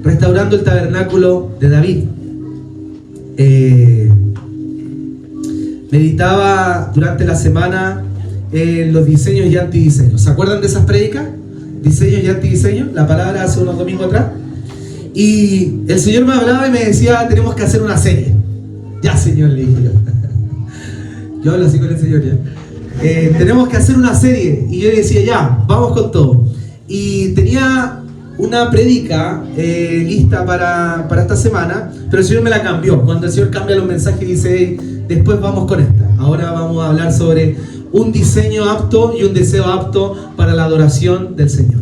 restaurando el tabernáculo de David. Meditaba durante la semana los diseños y antidiseños. ¿Se acuerdan de esas prédicas? Diseños y antidiseños, la palabra hace unos domingos atrás. Y el Señor me hablaba y me decía, tenemos que hacer una serie. Ya, Señor, le dije yo. Yo hablo así con el Señor ya. Tenemos que hacer una serie. Y yo le decía, ya, vamos con todo. Y tenía una prédica lista para esta semana, pero el Señor me la cambió. Cuando el Señor cambia los mensajes y dice, hey, después vamos con esta. Ahora vamos a hablar sobre un diseño apto y un deseo apto para la adoración del Señor.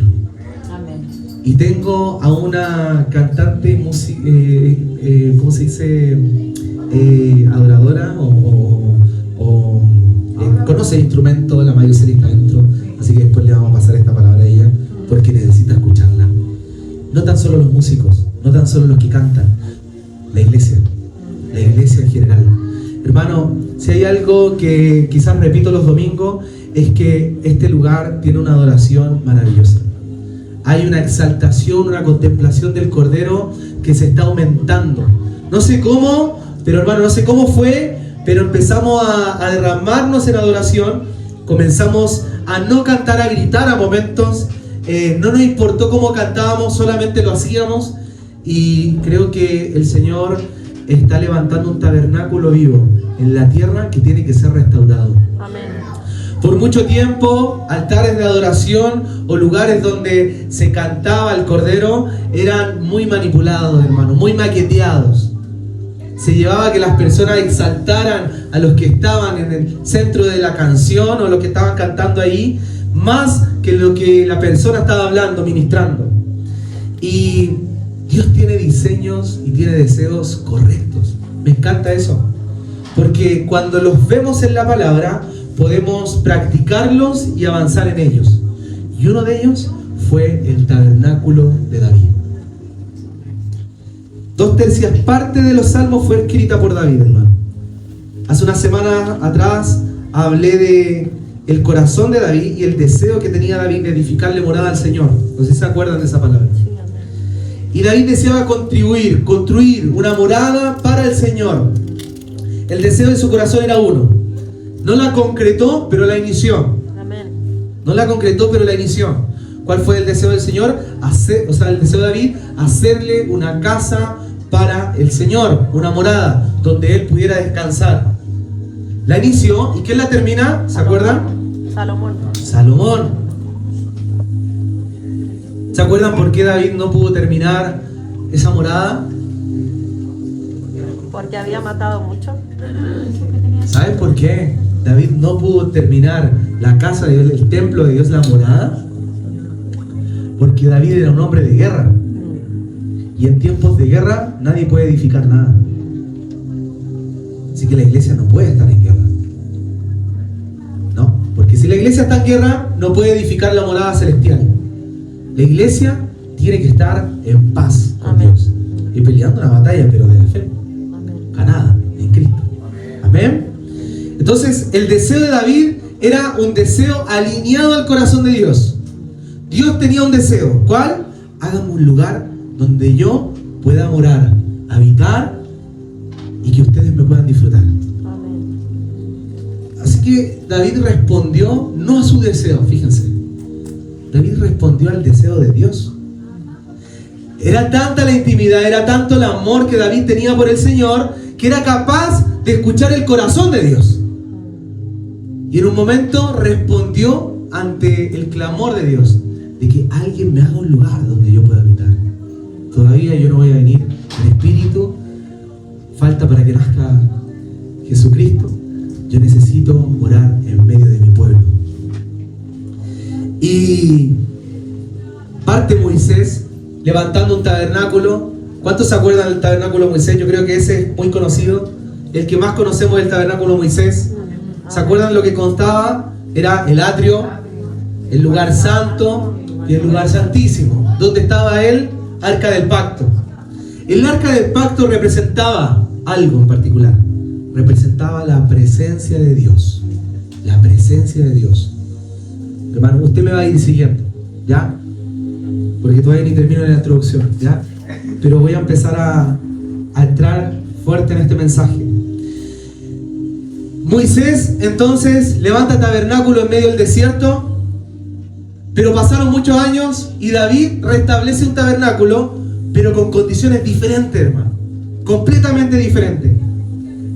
Amén. Y tengo a una cantante, ¿cómo se dice? Adoradora conoce el instrumento, la mayor está dentro, así que después le vamos a pasar esta palabra a ella porque necesita escucharla. No tan solo los músicos, no tan solo los que cantan, la iglesia en general. Hermano, si hay algo que quizás repito los domingos, es que este lugar tiene una adoración maravillosa. Hay una exaltación, una contemplación del Cordero que se está aumentando. No sé cómo, pero hermano, no sé cómo fue, pero empezamos a derramarnos en adoración, comenzamos a no cantar, a gritar a momentos, no nos importó cómo cantábamos, solamente lo hacíamos, y creo que el Señor está levantando un tabernáculo vivo en la tierra que tiene que ser restaurado. Amén. Por mucho tiempo, altares de adoración o lugares donde se cantaba el Cordero eran muy manipulados, hermano, muy maqueteados. Se llevaba que las personas exaltaran a los que estaban en el centro de la canción o los que estaban cantando ahí, más que lo que la persona estaba hablando, ministrando. Y Dios tiene diseños y tiene deseos correctos. Me encanta eso, porque cuando los vemos en la palabra podemos practicarlos y avanzar en ellos. Y uno de ellos fue el tabernáculo de David. 2/3 partes de los salmos fue escrita por David, hermano. Hace unas semanas atrás hablé de el corazón de David y el deseo que tenía David de edificarle morada al Señor. No sé si se acuerdan de esa palabra. Y David deseaba construir una morada para el Señor. El deseo de su corazón era uno. No la concretó, pero la inició. Amén. No la concretó, pero la inició. ¿Cuál fue el deseo del Señor? El deseo de David, hacerle una casa para el Señor, una morada donde él pudiera descansar. La inició, ¿y quién la termina? ¿Se acuerdan? Salomón. ¿Se acuerdan por qué David no pudo terminar esa morada? Porque había matado mucho. ¿Saben por qué David no pudo terminar la casa de Dios, el templo de Dios, la morada? Porque David era un hombre de guerra. Y en tiempos de guerra nadie puede edificar nada. Así que la iglesia no puede estar en guerra. No, porque si la iglesia está en guerra, no puede edificar la morada celestial. La iglesia tiene que estar en paz con Amén. Dios. Y peleando una batalla, pero de la fe. Amén. Ganada en Cristo. Amén. Entonces, el deseo de David era un deseo alineado al corazón de Dios. Dios tenía un deseo. ¿Cuál? Hágame un lugar donde yo pueda morar, habitar y que ustedes me puedan disfrutar. Amén. Así que David respondió no a su deseo, fíjense. David respondió al deseo de Dios. Era tanta la intimidad, era tanto el amor que David tenía por el Señor, que era capaz de escuchar el corazón de Dios. Y en un momento respondió ante el clamor de Dios, de que alguien me haga un lugar donde yo pueda habitar. Todavía yo no voy a venir en espíritu, falta para que nazca Jesucristo. Yo necesito morar en medio de mi pueblo. Y parte Moisés levantando un tabernáculo. ¿Cuántos se acuerdan del tabernáculo de Moisés? Yo creo que ese es muy conocido. El que más conocemos del tabernáculo de Moisés. ¿Se acuerdan lo que constaba? Era el atrio, el lugar santo y el lugar santísimo. ¿Dónde estaba el arca del pacto? El arca del pacto representaba algo en particular. Representaba la presencia de Dios. La presencia de Dios. Hermano, usted me va a ir siguiendo, ¿ya? porque todavía ni termino la introducción, ¿ya? Pero voy a empezar a entrar fuerte en este mensaje. Moisés entonces levanta tabernáculo en medio del desierto, pero pasaron muchos años y David restablece un tabernáculo, pero con condiciones diferentes, hermano, completamente diferentes.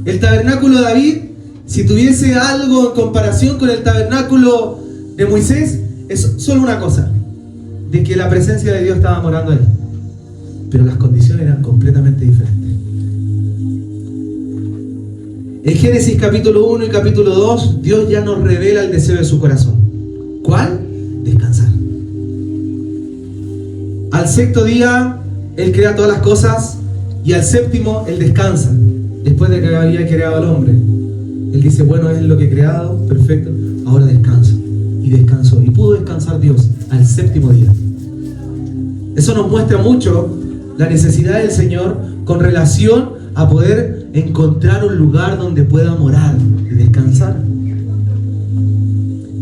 El tabernáculo de David, si tuviese algo en comparación con el tabernáculo de Moisés, es solo una cosa, de que la presencia de Dios estaba morando ahí, pero las condiciones eran completamente diferentes. En Génesis capítulo 1 y capítulo 2, Dios ya nos revela el deseo de su corazón. ¿Cuál? Descansar. Al sexto día, Él crea todas las cosas, y al séptimo, Él descansa, después de que había creado al hombre. Él dice, bueno, es lo que he creado, perfecto, ahora descanso. Y descansó, y pudo descansar Dios al séptimo día. Eso nos muestra mucho la necesidad del Señor con relación a poder encontrar un lugar donde pueda morar y descansar.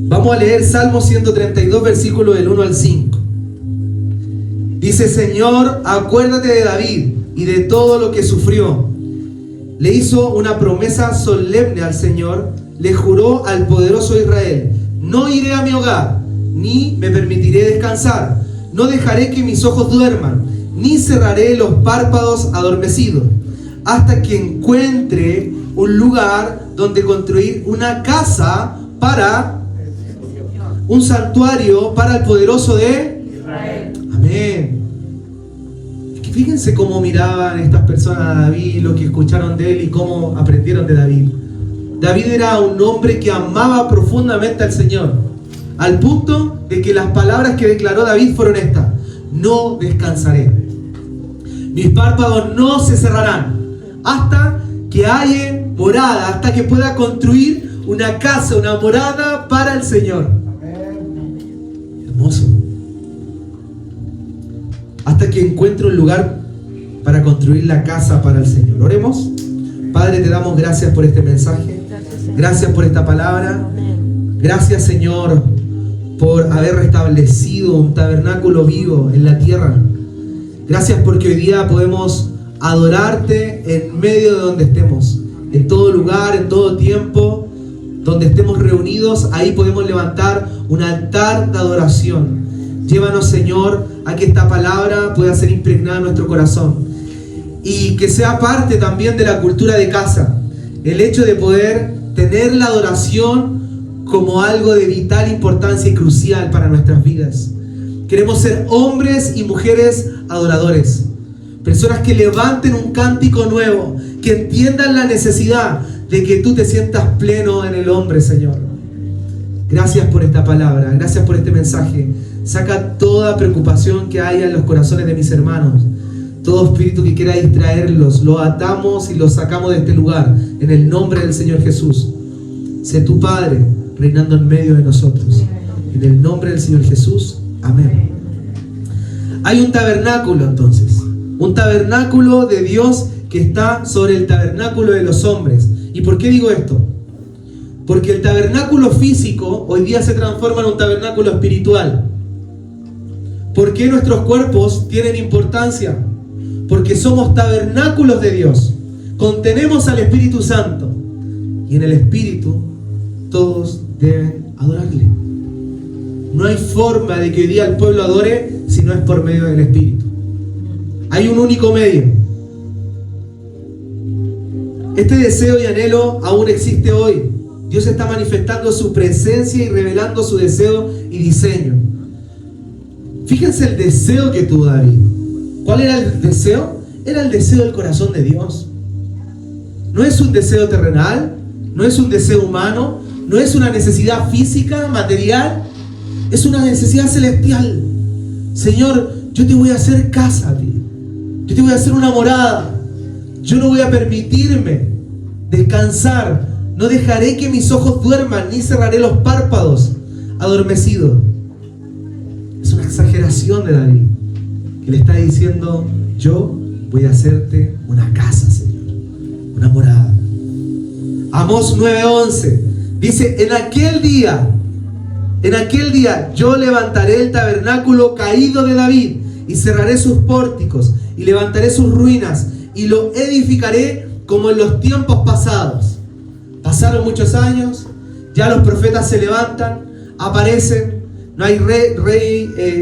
Vamos a leer Salmo 132, versículos del 1 al 5. Dice, Señor, acuérdate de David y de todo lo que sufrió. Le hizo una promesa solemne al Señor, le juró al poderoso Israel, no iré a mi hogar, ni me permitiré descansar, no dejaré que mis ojos duerman, ni cerraré los párpados adormecidos, hasta que encuentre un lugar donde construir una casa para un santuario para el poderoso de Israel. Amén. Fíjense cómo miraban estas personas a David, lo que escucharon de él y cómo aprendieron de David. David era un hombre que amaba profundamente al Señor, al punto de que las palabras que declaró David fueron estas: no descansaré, mis párpados no se cerrarán, hasta que haya morada, hasta que pueda construir una casa, una morada para el Señor. Hermoso. Hasta que encuentre un lugar para construir la casa para el Señor. Oremos. Padre, te damos gracias por este mensaje. Gracias por esta palabra. Gracias, Señor, por haber restablecido un tabernáculo vivo en la tierra. Gracias porque hoy día podemos adorarte en medio de donde estemos, en todo lugar, en todo tiempo, donde estemos reunidos. Ahí podemos levantar un altar de adoración. Llévanos, Señor, a que esta palabra pueda ser impregnada en nuestro corazón y que sea parte también de la cultura de casa, el hecho de poder tener la adoración como algo de vital importancia y crucial para nuestras vidas. Queremos ser hombres y mujeres adoradores, personas que levanten un cántico nuevo, que entiendan la necesidad de que tú te sientas pleno en el hombre, Señor. Gracias por esta palabra, gracias por este mensaje. Saca toda preocupación que haya en los corazones de mis hermanos, todo espíritu que quiera distraerlos, lo atamos y lo sacamos de este lugar, en el nombre del Señor Jesús. Sé tu Padre reinando en medio de nosotros, en el nombre del Señor Jesús, amén. Hay un tabernáculo entonces, un tabernáculo de Dios que está sobre el tabernáculo de los hombres. ¿Y por qué digo esto? Porque el tabernáculo físico hoy día se transforma en un tabernáculo espiritual. ¿Por qué nuestros cuerpos tienen importancia? Porque somos tabernáculos de Dios. Contenemos al Espíritu Santo. Y en el Espíritu todos deben adorarle. No hay forma de que hoy día el pueblo adore si no es por medio del Espíritu. Hay un único medio. Este deseo y anhelo aún existe hoy. Dios está manifestando su presencia y revelando su deseo y diseño. Fíjense el deseo que tuvo David. ¿Cuál era el deseo? Era el deseo del corazón de Dios. No es un deseo terrenal, no es un deseo humano, no es una necesidad física, material, es una necesidad celestial. Señor, yo te voy a hacer casa a ti. Yo te voy a hacer una morada. Yo no voy a permitirme descansar. No dejaré que mis ojos duerman, ni cerraré los párpados adormecidos. Es una exageración de David, que le está diciendo: yo voy a hacerte una casa, Señor, una morada. Amós 9:11 dice: en aquel día yo levantaré el tabernáculo caído de David y cerraré sus pórticos, y levantaré sus ruinas, y lo edificaré como en los tiempos pasados. Pasaron muchos años, ya los profetas se levantan, aparecen, no hay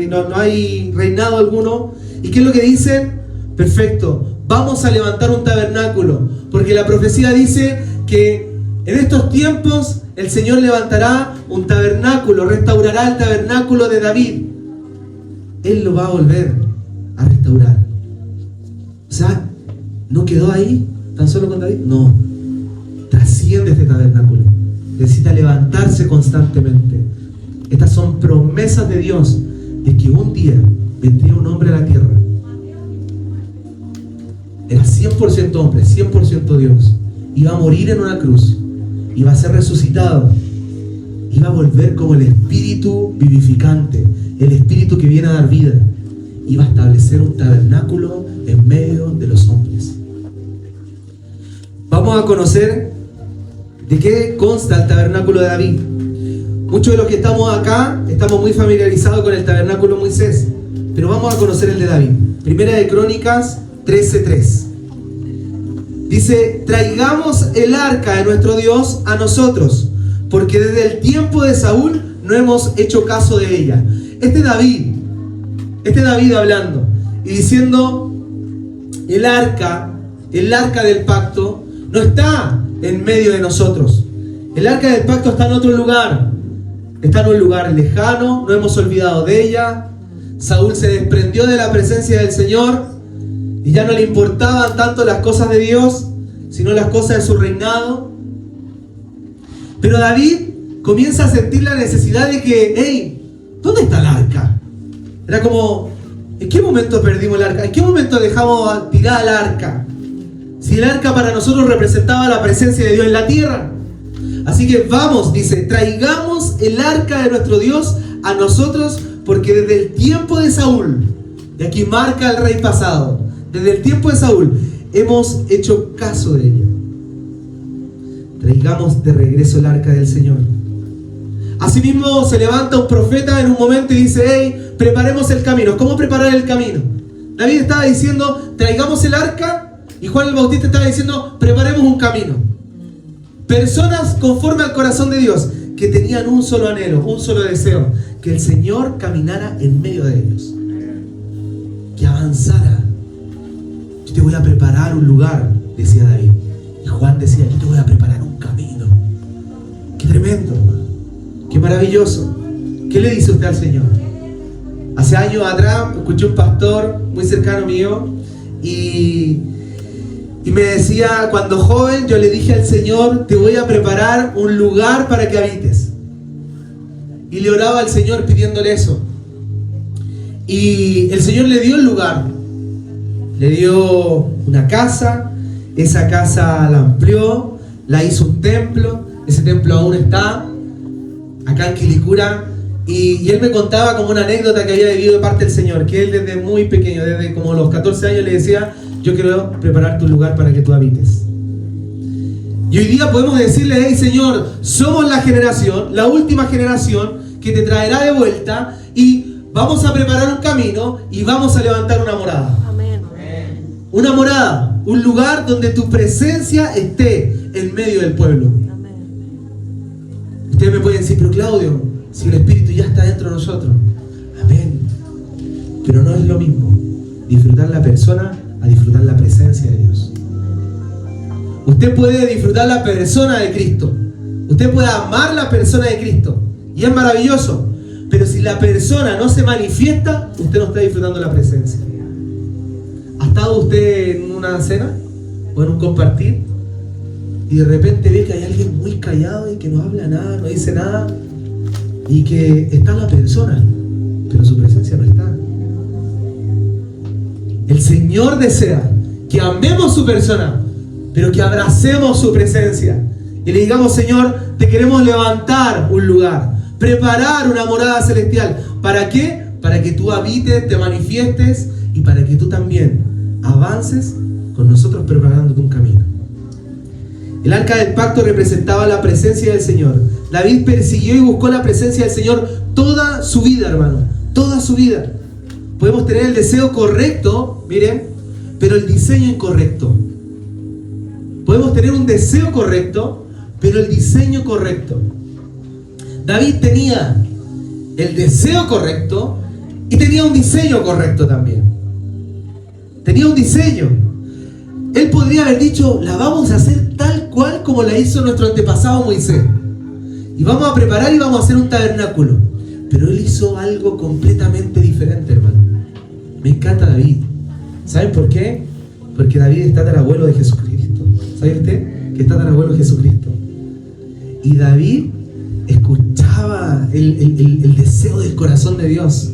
no hay reinado alguno. ¿Y qué es lo que dicen? Perfecto, vamos a levantar un tabernáculo, porque la profecía dice que en estos tiempos el Señor levantará un tabernáculo, restaurará el tabernáculo de David. Él lo va a volver a restaurar. O sea, ¿no quedó ahí tan solo con David? No, trasciende este tabernáculo. Necesita levantarse constantemente. Estas son promesas de Dios de que un día vendría un hombre a la tierra. Era 100% hombre, 100% Dios. Iba a morir en una cruz, iba a ser resucitado, iba a volver como el espíritu vivificante, el espíritu que viene a dar vida. Iba a establecer un tabernáculo en medio de los hombres. Vamos a conocer de qué consta el tabernáculo de David. Muchos de los que estamos acá estamos muy familiarizados con el tabernáculo de Moisés, pero vamos a conocer el de David. Primera de Crónicas 13:3. Dice: traigamos el arca de nuestro Dios a nosotros, porque desde el tiempo de Saúl no hemos hecho caso de ella. Este David hablando y diciendo: el arca del pacto no está en medio de nosotros. El arca del pacto está en otro lugar. Está en un lugar lejano, no hemos olvidado de ella. Saúl se desprendió de la presencia del Señor y ya no le importaban tanto las cosas de Dios, sino las cosas de su reinado. Pero David comienza a sentir la necesidad de que, hey, ¿dónde está el arca? Era como, ¿en qué momento perdimos el arca? ¿En qué momento dejamos tirada el arca? Si el arca para nosotros representaba la presencia de Dios en la tierra. Así que vamos, dice, traigamos el arca de nuestro Dios a nosotros, porque desde el tiempo de Saúl, y aquí marca el rey pasado, desde el tiempo de Saúl, hemos hecho caso de ella. Traigamos de regreso el arca del Señor. Asimismo se levanta un profeta en un momento y dice: hey, preparemos el camino. ¿Cómo preparar el camino? David estaba diciendo: traigamos el arca, y Juan el Bautista estaba diciendo: preparemos un camino. Personas conforme al corazón de Dios, que tenían un solo anhelo, un solo deseo: que el Señor caminara en medio de ellos, que avanzara. Yo te voy a preparar un lugar, decía David. Y Juan decía: yo te voy a preparar un camino. Qué tremendo, hermano. Qué maravilloso. ¿Qué le dice usted al Señor? Hace años atrás escuché un pastor muy cercano mío y me decía: cuando joven yo le dije al Señor: te voy a preparar un lugar para que habites. Y le oraba al Señor pidiéndole eso. Y el Señor le dio el lugar. Le dio una casa. Esa casa la amplió, la hizo un templo. Ese templo aún está acá en Quilicura. Y él me contaba como una anécdota que había vivido de parte del Señor, que él desde muy pequeño, desde como los 14 años, le decía: yo quiero prepararte un lugar para que tú habites. Y hoy día podemos decirle: hey, Señor, somos la generación, la última generación que te traerá de vuelta, y vamos a preparar un camino y vamos a levantar una morada. Amén. Una morada, un lugar donde tu presencia esté en medio del pueblo. Amén. Ustedes me pueden decir: pero Claudio, si el Espíritu ya está dentro de nosotros. Amén. Pero no es lo mismo disfrutar la persona a disfrutar la presencia de Dios. Usted puede disfrutar la persona de Cristo, usted puede amar la persona de Cristo, y es maravilloso, pero si la persona no se manifiesta, usted no está disfrutando la presencia. ¿Ha estado usted en una cena o en un compartir y de repente ve que hay alguien muy callado y que no habla nada, no dice nada, y que está la persona, pero su presencia no está? El Señor desea que amemos su persona, pero que abracemos su presencia y le digamos: Señor, te queremos levantar un lugar, preparar una morada celestial. ¿Para qué? Para que tú habites, te manifiestes, y para que tú también avances con nosotros preparándote un camino. El arca del pacto representaba la presencia del Señor. David persiguió y buscó la presencia del Señor toda su vida, hermano, toda su vida. Podemos tener el deseo correcto, miren, pero el diseño incorrecto. Podemos tener un deseo correcto, pero el diseño correcto. David tenía el deseo correcto y tenía un diseño correcto también. Tenía un diseño. Él podría haber dicho, la vamos a hacer tal cual como la hizo nuestro antepasado Moisés. Y vamos a preparar y vamos a hacer un tabernáculo. Pero él hizo algo completamente diferente, hermano. Me encanta David. ¿Saben por qué? Porque David es tatarabuelo de Jesucristo. ¿Sabe usted? Que es tatarabuelo de Jesucristo. Y David escuchaba el deseo del corazón de Dios.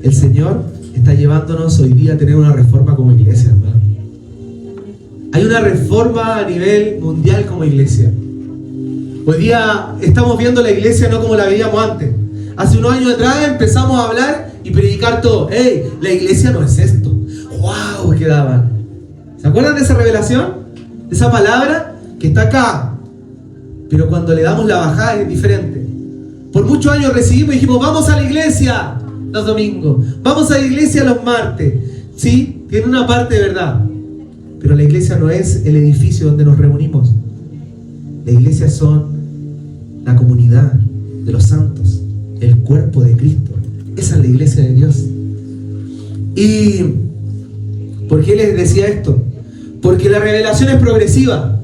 El Señor está llevándonos hoy día a tener una reforma como iglesia, hermano. Hay una reforma a nivel mundial como iglesia. Hoy día estamos viendo la iglesia no como la veíamos antes. Hace unos años atrás empezamos a hablar y predicar todo. ¡Ey! La iglesia no es esto. ¡Wow! Quedaban. ¿Se acuerdan de esa revelación? De esa palabra que está acá. Pero cuando le damos la bajada es diferente. Por muchos años recibimos y dijimos, vamos a la iglesia los domingos. Vamos a la iglesia los martes. Sí, tiene una parte de verdad. Pero la iglesia no es el edificio donde nos reunimos. La iglesia son la comunidad de los santos, el cuerpo de Cristo. Esa es la iglesia de Dios. ¿Y por qué les decía esto? Porque la revelación es progresiva.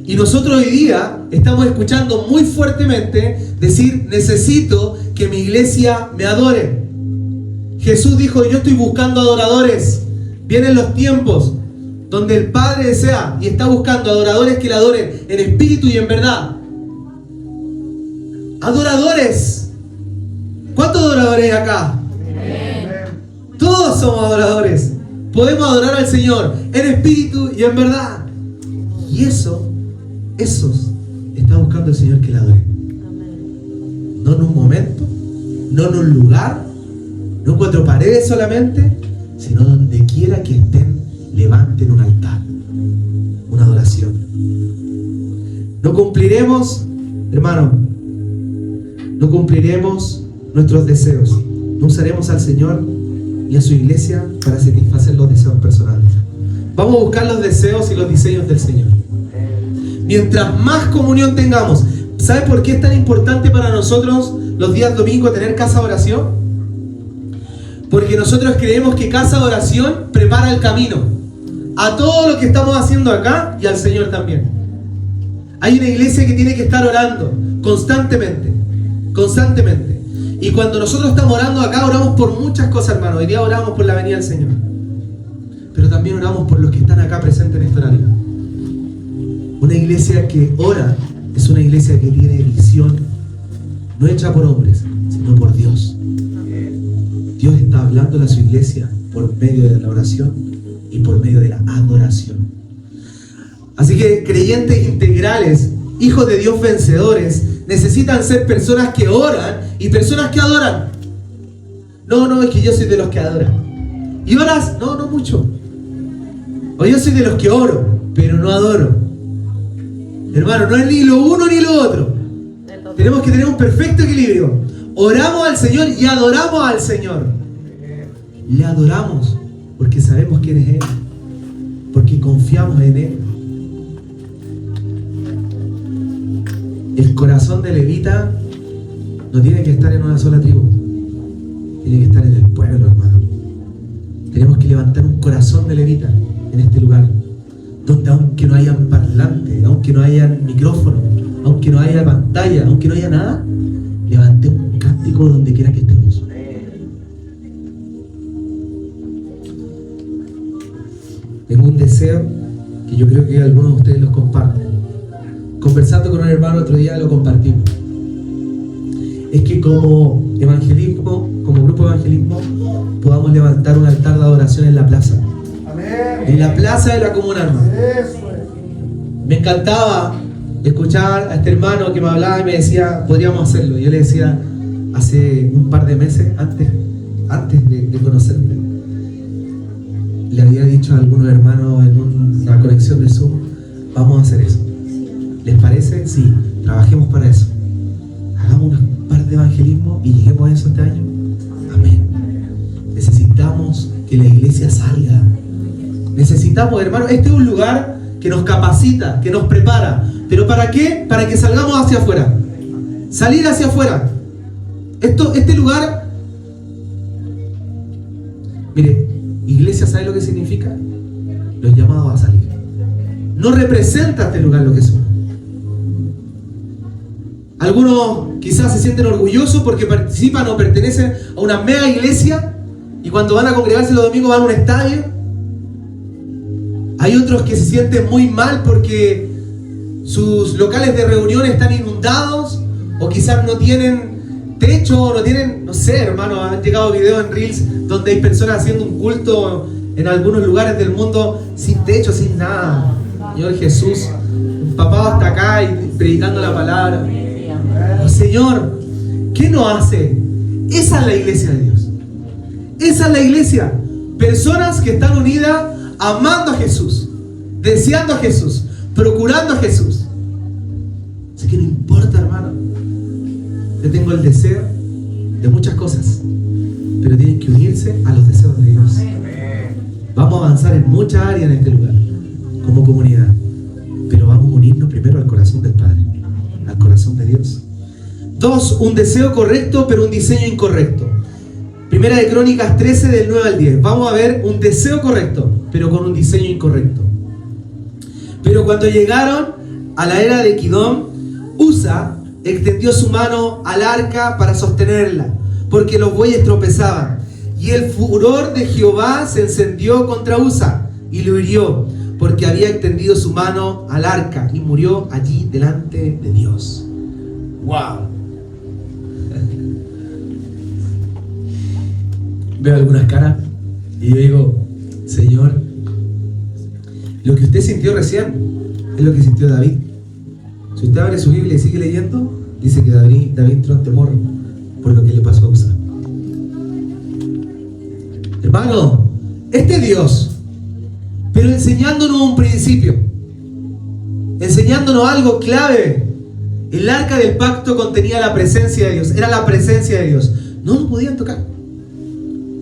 Y nosotros hoy día estamos escuchando muy fuertemente decir, necesito que mi iglesia me adore. Jesús dijo, yo estoy buscando adoradores. Vienen los tiempos donde el Padre desea y está buscando adoradores que le adoren en espíritu y en verdad. Adoradores. ¿Cuántos adoradores hay acá? Amén. Todos somos adoradores. Podemos adorar al Señor en espíritu y en verdad. Y esos está buscando el Señor que le adore. Amén. No en un momento, no en un lugar, no en 4 paredes solamente, sino donde quiera que estén, levanten un altar, una adoración. No cumpliremos, hermano, no cumpliremos nuestros deseos. No usaremos al Señor ni a su iglesia para satisfacer los deseos personales. Vamos a buscar los deseos y los diseños del Señor. Mientras más comunión tengamos, ¿sabe por qué es tan importante para nosotros los días domingos tener casa de oración? Porque nosotros creemos que casa de oración prepara el camino a todo lo que estamos haciendo acá y al Señor también. Hay una iglesia que tiene que estar orando constantemente. Y cuando nosotros estamos orando acá, oramos por muchas cosas, hermano. Hoy día oramos por la venida del Señor. Pero también oramos por los que están acá presentes en este horario. Una iglesia que ora es una iglesia que tiene visión, no hecha por hombres, sino por Dios. Dios está hablando a su iglesia por medio de la oración y por medio de la adoración. Así que creyentes integrales, hijos de Dios vencedores, necesitan ser personas que oran y personas que adoran. No, es que yo soy de los que adoran. ¿Y oras? No mucho. O yo soy de los que oro, pero no adoro. Hermano, no es ni lo uno ni lo otro. Tenemos que tener un perfecto equilibrio. Oramos al Señor y adoramos al Señor. Le adoramos porque sabemos quién es Él, porque confiamos en Él. El corazón de levita no tiene que estar en una sola tribu, tiene que estar en el pueblo, hermano. Tenemos que levantar un corazón de levita en este lugar, donde aunque no hayan parlantes, aunque no haya micrófono, aunque no haya pantalla, aunque no haya nada, levantemos un cántico donde quiera que estemos. Tengo un deseo que yo creo que algunos de ustedes los comparten. Conversando con un hermano otro día lo compartimos. Es que como evangelismo, como grupo de evangelismo, podamos levantar un altar de adoración en la plaza. En la plaza de la comuna, hermano. Me encantaba escuchar a este hermano que me hablaba y me decía, podríamos hacerlo. Yo le decía, hace un par de meses, antes de conocerme, le había dicho a algunos hermanos en una conexión de Zoom, vamos a hacer eso. ¿Les parece? Sí, trabajemos para eso. Hagamos unas par de evangelismo y lleguemos a eso este año? Amén. Necesitamos que la iglesia salga. Necesitamos, hermano, este es un lugar que nos capacita, que nos prepara. ¿Pero para qué? Para que salgamos hacia afuera. Salir hacia afuera. Este lugar, mire, iglesia, ¿sabe lo que significa? Los llamados a salir. No representa este lugar lo que somos. Algunos quizás se sienten orgullosos porque participan o pertenecen a una mega iglesia y cuando van a congregarse los domingos van a un estadio. Hay otros que se sienten muy mal porque sus locales de reunión están inundados o quizás no tienen techo, no tienen, no sé, hermano, han llegado videos en Reels donde hay personas haciendo un culto en algunos lugares del mundo sin techo, sin nada. Señor Jesús, papá hasta acá y predicando la palabra. Oh, Señor, ¿qué nos hace? Esa es la iglesia de Dios. Esa es la iglesia. Personas que están unidas amando a Jesús, deseando a Jesús, procurando a Jesús. Así que no importa, hermano. Yo tengo el deseo de muchas cosas, pero tienen que unirse a los deseos de Dios. Vamos a avanzar en muchas áreas en este lugar, como comunidad, pero vamos a unirnos primero al corazón del Padre, al corazón de Dios. 2. Un deseo correcto, pero un diseño incorrecto. Primera de Crónicas 13, del 9 al 10. Vamos a ver un deseo correcto, pero con un diseño incorrecto. Pero cuando llegaron a la era de Kidón, Usa extendió su mano al arca para sostenerla, porque los bueyes tropezaban. Y el furor de Jehová se encendió contra Usa y lo hirió, porque había extendido su mano al arca y murió allí delante de Dios. ¡Wow! Veo algunas caras y yo digo, Señor, lo que usted sintió recién es lo que sintió David. Si usted abre su Biblia y sigue leyendo, dice que David entró en temor por lo que le pasó a Usa. Hermano, este Dios, pero enseñándonos un principio, enseñándonos algo clave. El arca del pacto contenía la presencia de Dios, era la presencia de Dios. No lo podían tocar,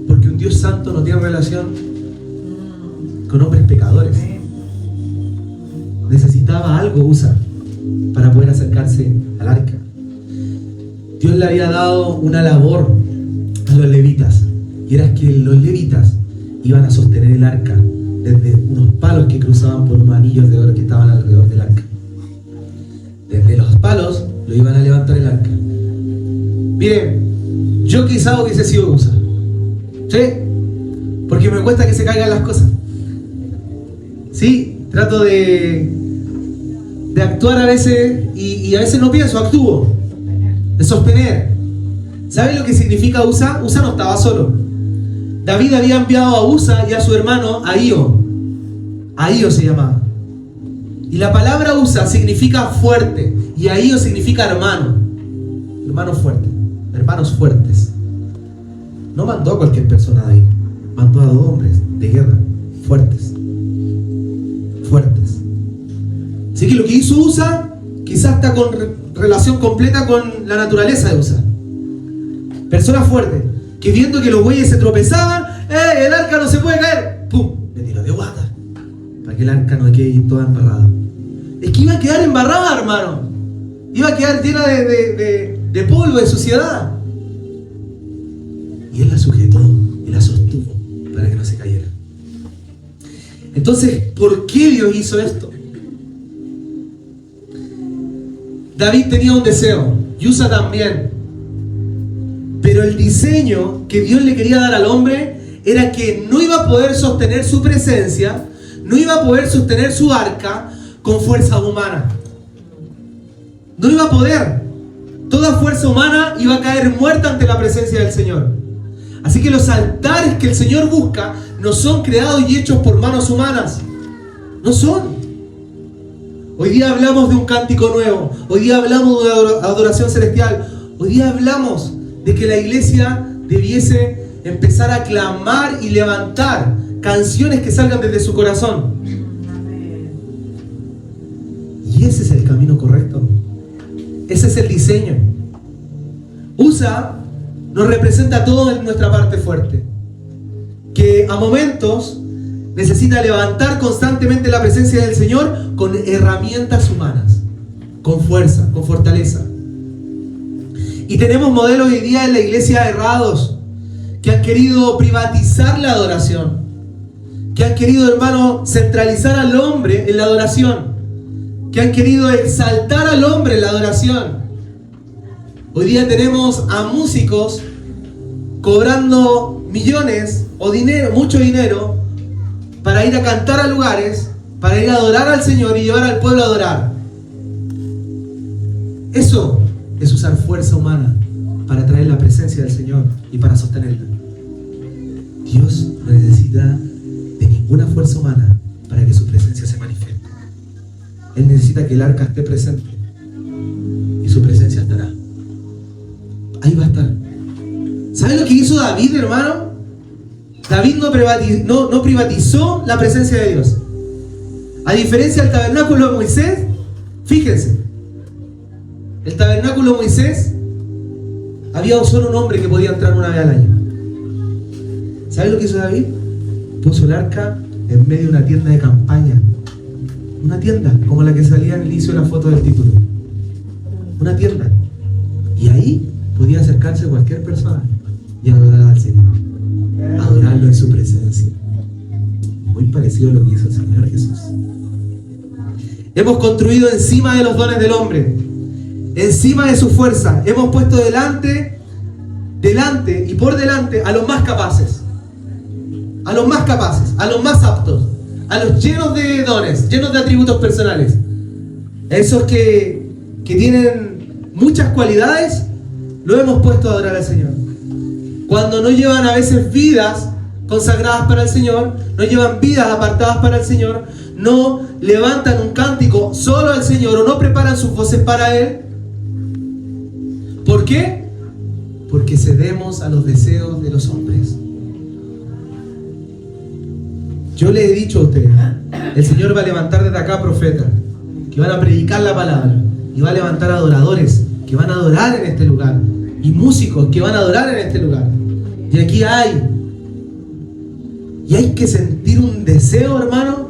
porque un Dios santo no tiene relación con hombres pecadores. Necesitaba algo Usa para poder acercarse al arca. Dios le había dado una labor a los levitas, y era que los levitas iban a sostener el arca desde unos palos que cruzaban por unos anillos de oro que estaban alrededor del arca. Desde los palos lo iban a levantar el arca. Miren, yo quizá hubiese sido Usa, ¿sí? Porque me cuesta que se caigan las cosas. Sí, trato de actuar a veces y a veces no pienso, actúo. De sostener. ¿Saben lo que significa Usa? Usa no estaba solo. David había enviado a Usa y a su hermano Ahío. Ahío se llamaba. Y la palabra Usa significa fuerte y Ahío significa hermano. Hermano fuerte, hermanos fuertes. No mandó a cualquier persona de ahí. Mandó a 2 hombres de guerra fuertes. Fuertes. Así que lo que hizo Usa quizás está con relación completa con la naturaleza de Usa. Persona fuerte, que viendo que los bueyes se tropezaban, el arca no se puede caer, ¡pum! Le tiró de guata, para que el arca no quede toda embarrada. Es que iba a quedar embarrada, hermano. Iba a quedar llena de polvo, de suciedad. Y él la sujetó y la sostuvo para que no se cayera. Entonces, ¿por qué Dios hizo esto? David tenía un deseo, y Usa también. Pero el diseño que Dios le quería dar al hombre era que no iba a poder sostener su presencia, no iba a poder sostener su arca con fuerza humana. No iba a poder. Toda fuerza humana iba a caer muerta ante la presencia del Señor. Así que los altares que el Señor busca no son creados y hechos por manos humanas. No son. Hoy día hablamos de un cántico nuevo. Hoy día hablamos de una adoración celestial. Hoy día hablamos de que la iglesia debiese empezar a clamar y levantar canciones que salgan desde su corazón. Y ese es el camino correcto. Ese es el diseño. Usa nos representa a todos en nuestra parte fuerte, que a momentos necesita levantar constantemente la presencia del Señor con herramientas humanas, con fuerza, con fortaleza. Y tenemos modelos hoy día en la iglesia errados, que han querido privatizar la adoración, que han querido, hermano, centralizar al hombre en la adoración, que han querido exaltar al hombre en la adoración. Hoy día tenemos a músicos cobrando millones o dinero, mucho dinero, para ir a cantar a lugares, para ir a adorar al Señor y llevar al pueblo a adorar. Eso es usar fuerza humana para traer la presencia del Señor y para sostenerla. Dios no necesita de ninguna fuerza humana para que su presencia se manifieste. Él necesita que el arca esté presente y su presencia estará. Ahí va a estar. ¿Saben lo que hizo David, hermano? David no privatizó la presencia de Dios. A diferencia del tabernáculo de Moisés, fíjense, el tabernáculo de Moisés había solo un hombre que podía entrar una vez al año. ¿Saben lo que hizo David? Puso el arca en medio de una tienda de campaña. Una tienda, como la que salía en el inicio de la foto del título. Una tienda. Y ahí podía acercarse cualquier persona y adorar al Señor. Adorarlo en su presencia. Muy parecido a lo que hizo el Señor Jesús. Hemos construido encima de los dones del hombre, encima de su fuerza. Hemos puesto delante y por delante a los más capaces, a los más capaces, a los más aptos, a los llenos de dones, llenos de atributos personales. Esos que tienen muchas cualidades, lo hemos puesto a adorar al Señor. Cuando no llevan a veces vidas consagradas para el Señor, no llevan vidas apartadas para el Señor, no levantan un cántico solo al Señor o no preparan sus voces para Él. ¿Por qué? Porque cedemos a los deseos de los hombres. Yo le he dicho a ustedes, el Señor va a levantar desde acá profetas que van a predicar la palabra, y va a levantar adoradores que van a adorar en este lugar, y músicos que van a adorar en este lugar. Y aquí hay que sentir un deseo, hermano,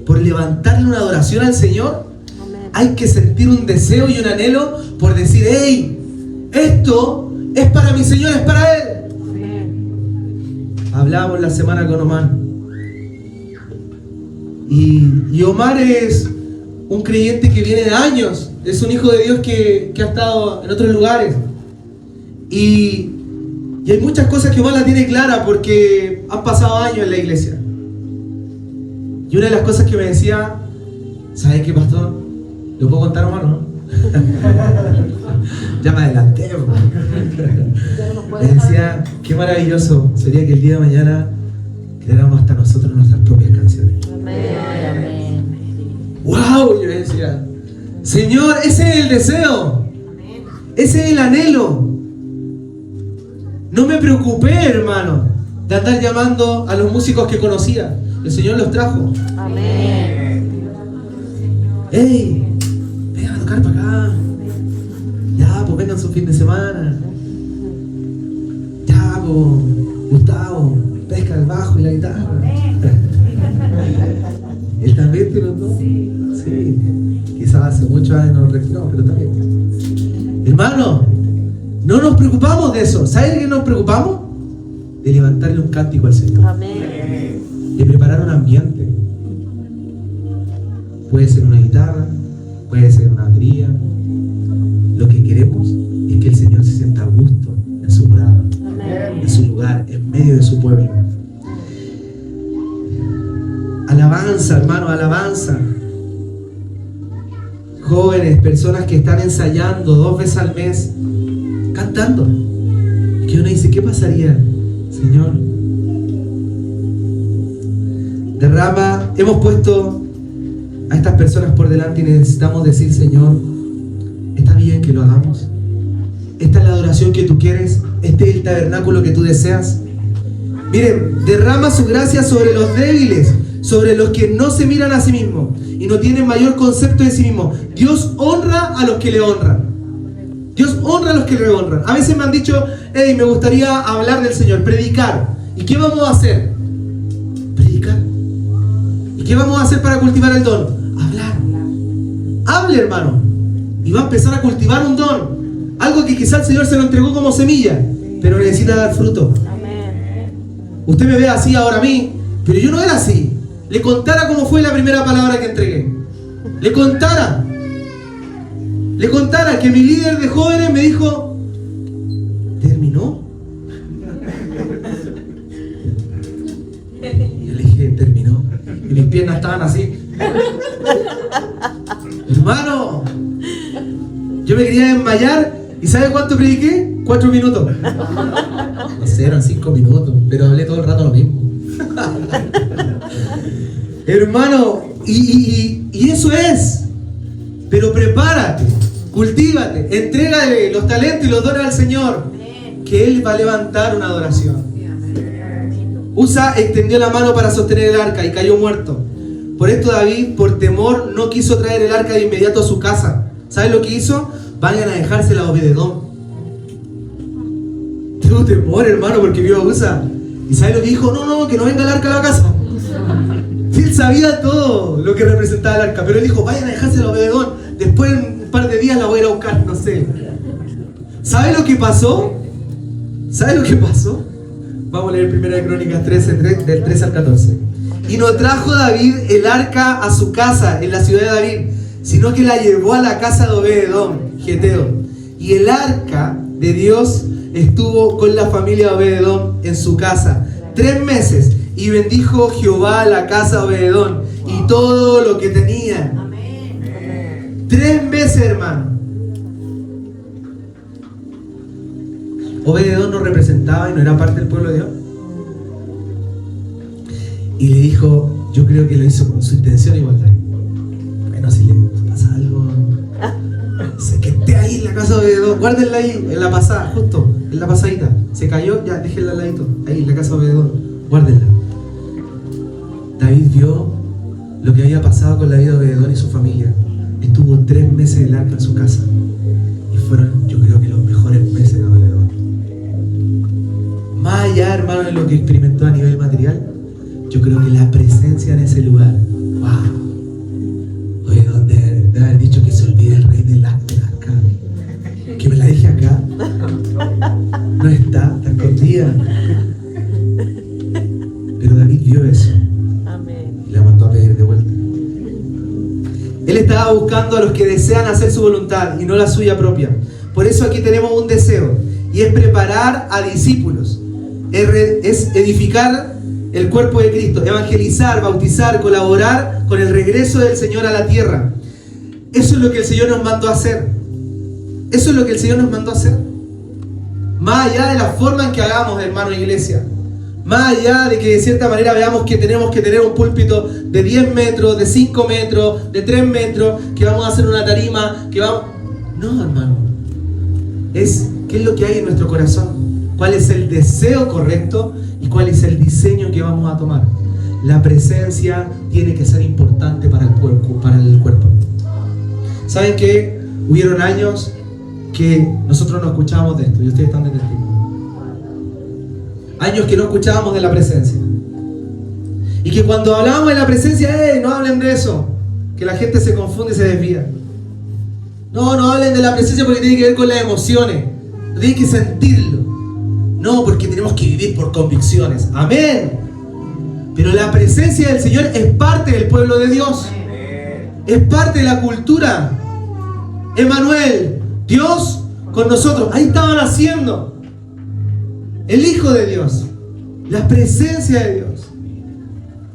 por levantarle una adoración al Señor. Amén. Hay que sentir un deseo y un anhelo por decir: hey, esto es para mi Señor, es para Él. Amén. Hablábamos la semana con Omar, y Omar es un creyente que viene de años, es un hijo de Dios que ha estado en otros lugares, y hay muchas cosas que Omar la tiene clara porque han pasado años en la iglesia. Y una de las cosas que me decía: ¿sabes qué, pastor? ¿Lo puedo contar, Omar, no? Ya me adelanté. Me decía: qué maravilloso sería que el día de mañana creáramos hasta nosotros nuestras propias canciones. Amén. ¡Wow! Yo decía: Señor, ese es el deseo, ese es el anhelo. No me preocupé, hermano, de andar llamando a los músicos que conocía. El Señor los trajo. Amén. ¡Ey! Vengan a tocar para acá. Ya, pues vengan su fin de semana. Ya, pues Gustavo, pesca el bajo y la guitarra. ¿Él también te los dos? Sí. Quizás hace muchos años no nos retiramos, pero también. Hermano, no nos preocupamos de eso. ¿Sabes de qué nos preocupamos? De levantarle un cántico al Señor. Amén. De preparar un ambiente. Puede ser una guitarra, puede ser una batería. Lo que queremos es que el Señor se sienta a gusto en su morada, en su lugar, en medio de su pueblo. Alabanza, hermano, alabanza. Jóvenes, personas que están ensayando 2 veces al mes, cantando. Que uno dice: ¿qué pasaría, Señor? Derrama, hemos puesto a estas personas por delante y necesitamos decir: Señor, está bien que lo hagamos. Esta es la adoración que tú quieres. Este es el tabernáculo que tú deseas. Miren, derrama su gracia sobre los débiles, sobre los que no se miran a sí mismos y no tienen mayor concepto de sí mismos. Dios honra a los que le honran. Dios honra a los que le honran. A veces me han dicho, hey, me gustaría hablar del Señor, predicar. ¿Y qué vamos a hacer? Predicar. ¿Y qué vamos a hacer para cultivar el don? Hablar. Hable, hermano. Y va a empezar a cultivar un don. Algo que quizá el Señor se lo entregó como semilla, pero necesita dar fruto. Usted me ve así ahora a mí, pero yo no era así. Le contara cómo fue la primera palabra que entregué. Le contara que mi líder de jóvenes me dijo, ¿terminó? Y yo le dije, terminó. Y mis piernas estaban así. Hermano, yo me quería desmayar. ¿Y sabe cuánto prediqué? 4 minutos. No sé, eran 5 minutos, pero hablé todo el rato lo mismo. Hermano, y eso es. Pero prepárate, cultívate, entrégale los talentos y los dones al Señor, que Él va a levantar una adoración. Usa extendió la mano para sostener el arca y cayó muerto. Por esto David, por temor, no quiso traer el arca de inmediato a su casa. ¿Sabes lo que hizo? Vayan a dejársela a Obededom. Tengo temor, hermano, porque vio a Usa. ¿Y sabes lo que dijo? No, que no venga el arca a la casa. Él sabía todo lo que representaba el arca, pero él dijo, vayan a dejársela a Obededom. Después en un par de días la voy a ir a buscar, no sé. ¿Sabes lo que pasó? ¿Sabes lo que pasó? Vamos a leer 1 Crónicas 13, del 13 al 14. Y no trajo David el arca a su casa en la ciudad de David, sino que la llevó a la casa de Obededom, Geteo. Y el arca de Dios estuvo con la familia de Obededom en su casa 3 meses. Y bendijo Jehová la casa de Obededom y todo lo que tenía. 3 meses, hermano. Obededom no representaba y no era parte del pueblo de Dios. Y le dijo, yo creo que lo hizo con su intención igual. Bueno, si le pasa algo, sé que esté ahí en la casa de Obededom, guárdenla ahí, en la pasada, justo, en la pasadita. Se cayó, ya, déjenla al ladito, ahí en la casa de Obededom, guárdenla. David vio lo que había pasado con la vida de Obededom y su familia. Estuvo 3 meses el arca en su casa. Y fueron, yo creo que los mejores meses de Obededom. Más allá, hermano, de lo que experimentó a nivel material, yo creo que la presencia en ese lugar, wow. Obededom debe haber dicho que se olvide el rey del arca. Que me la deje acá. No está escondida. Pero David vio eso. Y la mandó a pedir de vuelta. Él estaba buscando a los que desean hacer su voluntad y no la suya propia. Por eso aquí tenemos un deseo, y es preparar a discípulos, es edificar el cuerpo de Cristo, evangelizar, bautizar, colaborar con el regreso del Señor a la tierra. Eso es lo que el Señor nos mandó a hacer. Eso es lo que el Señor nos mandó a hacer. Más allá de la forma en que hagamos, hermano, iglesia. Más allá de que de cierta manera veamos que tenemos que tener un púlpito de 10 metros, de 5 metros, de 3 metros, que vamos a hacer una tarima, que vamos... No, hermano. Es qué es lo que hay en nuestro corazón. Cuál es el deseo correcto y cuál es el diseño que vamos a tomar. La presencia tiene que ser importante para el cuerpo. ¿Saben qué? Hubieron años que nosotros no escuchábamos de esto y ustedes están de testigo. Años que no escuchábamos de la presencia. Y que cuando hablábamos de la presencia, no hablen de eso. Que la gente se confunde y se desvía. No hablen de la presencia porque tiene que ver con las emociones. Tiene que sentirlo. No, porque tenemos que vivir por convicciones. Amén. Pero la presencia del Señor es parte del pueblo de Dios. Es parte de la cultura. Emmanuel, Dios con nosotros. Ahí estaban haciendo. El Hijo de Dios, la presencia de Dios.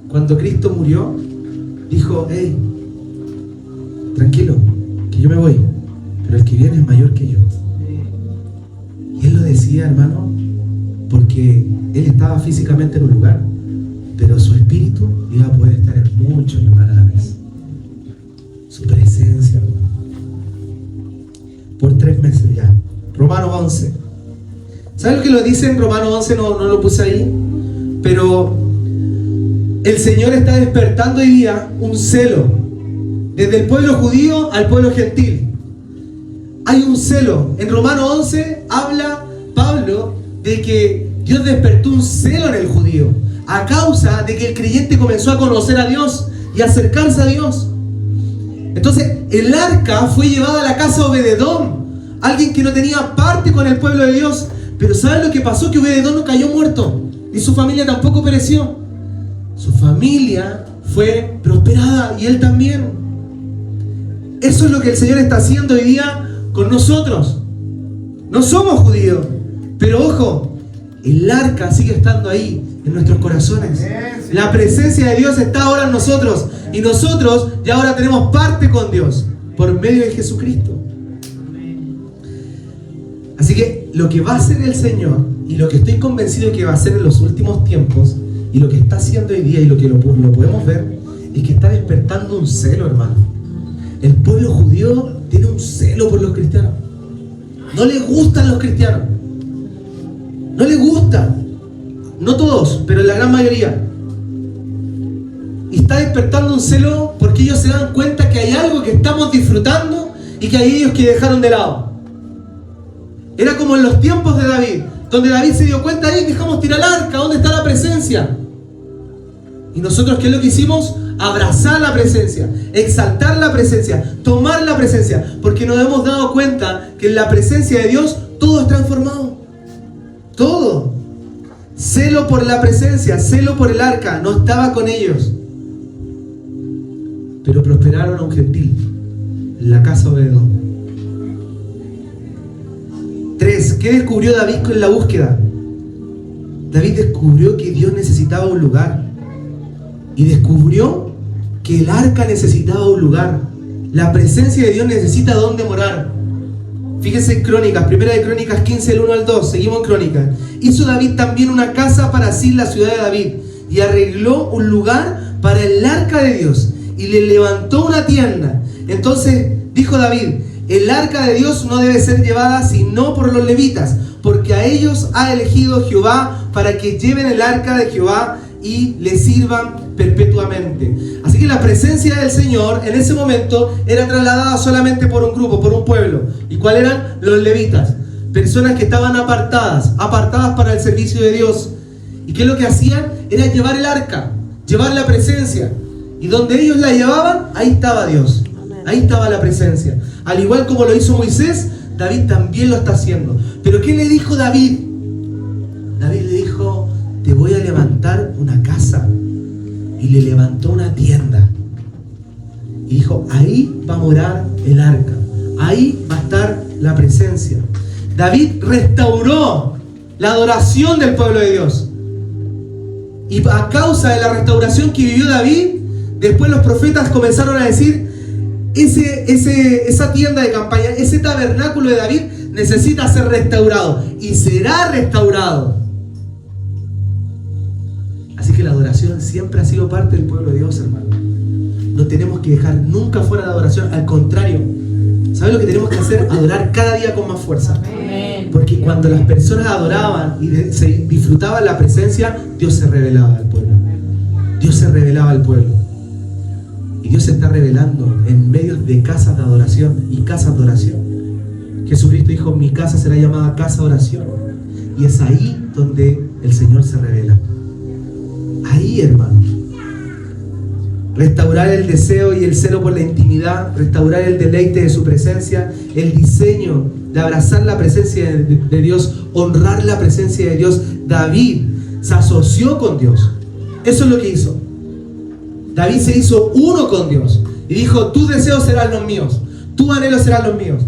Cuando Cristo murió, dijo, hey, tranquilo, que yo me voy, pero el que viene es mayor que yo. Y Él lo decía, hermano, porque Él estaba físicamente en un lugar, pero su espíritu iba a poder estar en muchos lugares a la vez. Su presencia, hermano. Por 3 meses ya. Romanos 11. ¿Saben lo que lo dice en Romanos 11? No lo puse ahí. Pero el Señor está despertando hoy día un celo. Desde el pueblo judío al pueblo gentil. hay un celo. En Romanos 11 habla Pablo de que Dios despertó un celo en el judío a causa de que el creyente comenzó a conocer a Dios y a acercarse a Dios. Entonces el arca fue llevada a la casa de Obed-Edom, alguien que no tenía parte con el pueblo de Dios. Pero ¿saben lo que pasó? Que Obed-Edom no cayó muerto y su familia tampoco pereció. Su familia fue prosperada y él también. Eso es lo que el Señor está haciendo hoy día con nosotros. No somos judíos, pero ojo, el arca sigue estando ahí en nuestros corazones. La presencia de Dios está ahora en nosotros y nosotros ya ahora tenemos parte con Dios por medio de Jesucristo. Así que lo que va a hacer el Señor y lo que estoy convencido de que va a hacer en los últimos tiempos y lo que está haciendo hoy día y lo que lo podemos ver es que está despertando un celo, hermano. El pueblo judío tiene un celo por los cristianos. No le gustan los cristianos. No le gustan. No todos, pero la gran mayoría. Y está despertando un celo porque ellos se dan cuenta que hay algo que estamos disfrutando y que hay ellos que dejaron de lado. Era como en los tiempos de David, donde David se dio cuenta, ahí dejamos tirar el arca, ¿dónde está la presencia? Y nosotros, ¿qué es lo que hicimos? Abrazar la presencia, exaltar la presencia, tomar la presencia, porque nos hemos dado cuenta que en la presencia de Dios todo es transformado. Todo. Celo por la presencia, celo por el arca, no estaba con ellos. Pero prosperaron a un gentil, en la casa de Obed-Edom. 3. ¿Qué descubrió David con la búsqueda? David descubrió que Dios necesitaba un lugar. Y descubrió que el arca necesitaba un lugar. La presencia de Dios necesita dónde morar. Fíjense en Crónicas, primera de Crónicas 15, el 1 al 2. Seguimos en Crónicas. Hizo David también una casa para sí en la ciudad de David. Y arregló un lugar para el arca de Dios. Y le levantó una tienda. Entonces dijo David: el arca de Dios no debe ser llevada sino por los levitas, porque a ellos ha elegido Jehová para que lleven el arca de Jehová y le sirvan perpetuamente. Así que la presencia del Señor en ese momento era trasladada solamente por un grupo, por un pueblo. ¿Y cuáles eran? Los levitas. Personas que estaban apartadas para el servicio de Dios. ¿Y qué es lo que hacían? Era llevar el arca, llevar la presencia. Y donde ellos la llevaban, ahí estaba Dios. Ahí estaba la presencia. Al igual como lo hizo Moisés, David también lo está haciendo. Pero ¿qué le dijo David? David le dijo: te voy a levantar una casa. Y le levantó una tienda. Y dijo: ahí va a morar el arca. Ahí va a estar la presencia. David restauró la adoración del pueblo de Dios. Y a causa de la restauración que vivió David, después los profetas comenzaron a decir: esa tienda de campaña, ese tabernáculo de David necesita ser restaurado. Y será restaurado. Así que la adoración siempre ha sido parte del pueblo de Dios, hermano. No tenemos que dejar nunca fuera la adoración. Al contrario, ¿sabes lo que tenemos que hacer? Adorar cada día con más fuerza. Porque cuando las personas adoraban y se disfrutaban la presencia, Dios se revelaba al pueblo. Dios se revelaba al pueblo. Y Dios se está revelando en medio de casas de adoración y casas de oración. Jesucristo dijo: mi casa será llamada casa de oración. Y es ahí donde el Señor se revela. Ahí, hermano. Restaurar el deseo y el celo por la intimidad, restaurar el deleite de su presencia, el diseño de abrazar la presencia de Dios, honrar la presencia de Dios. David se asoció con Dios. Eso es lo que hizo. David se hizo uno con Dios y dijo: tus deseos serán los míos, tus anhelos serán los míos.